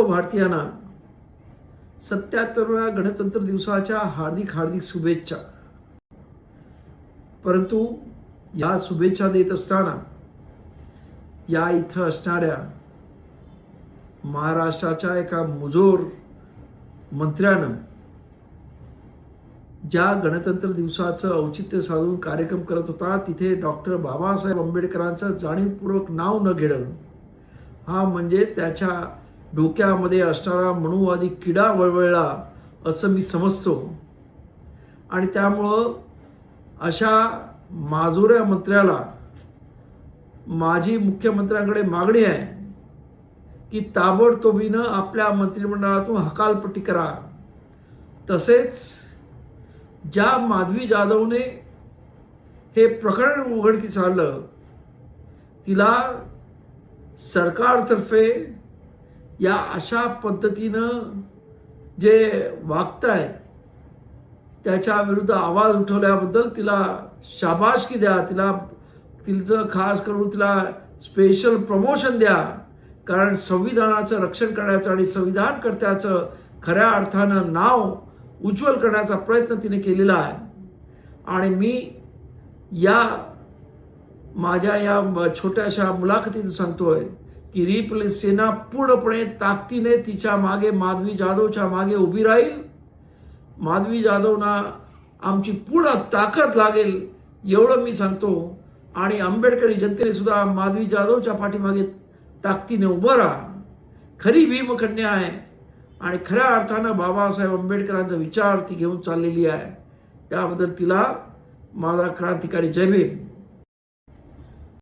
सर्व भारतीयांना 77व्या गणतंत्र दिवसाच्या हार्दिक हार्दिक शुभेच्छा। परंतु या शुभेच्छा देत असताना या इथं असणाऱ्या महाराष्ट्राच्या एका मुजोर मंत्र्यानं ज्या गणतंत्र दिवसाचं औचित्य साधून कार्यक्रम करत होता तिथे डॉक्टर बाबासाहेब आंबेडकरांचं जाणीवपूर्वक नाव न घेणं हा म्हणजे त्याच्या डोक्यामध्ये असणारा मनुवादी किडा वळवळला असं मी समजतो। आणि त्यामुळं अशा माजुऱ्या मंत्र्याला माझी मुख्यमंत्र्यांकडे मागणी आहे की ताबडतोबीनं आपल्या मंत्रिमंडळातून हकालपट्टी करा। तसेच ज्या माधवी जाधवने हे प्रकरण उघडकीस आणलं तिला सरकारतर्फे या अशा पद्धतीनं जे वागतायत त्याच्या विरुद्ध आवाज उठवल्याबद्दल तिला शाबासकी द्या, तिचं खास करून तिला स्पेशल प्रमोशन द्या। कारण संविधानाचं रक्षण करण्याचं आणि संविधानकर्त्याचं खऱ्या अर्थानं नाव उज्ज्वल करण्याचा प्रयत्न तिने केलेला आहे। आणि मी माझ्या या छोट्याशा मुलाखतीत सांगतोय की रिपब्लिक सेना पूर्णपणे ताकदीने तिच्या मागे माधवी जाधवच्या मागे उभी राहील। माधवी जाधवना आमची पूर्ण ताकद लागेल एवढं मी सांगतो। आणि आंबेडकरी जनतेने सुद्धा माधवी जाधवच्या पाठीमागे ताकदीने उभं राहा। खरी भीमकन्या आहे आणि खऱ्या अर्थानं बाबासाहेब आंबेडकरांचा विचार ती घेऊन चाललेली आहे। त्याबद्दल तिला माझा क्रांतिकारी जय भीम।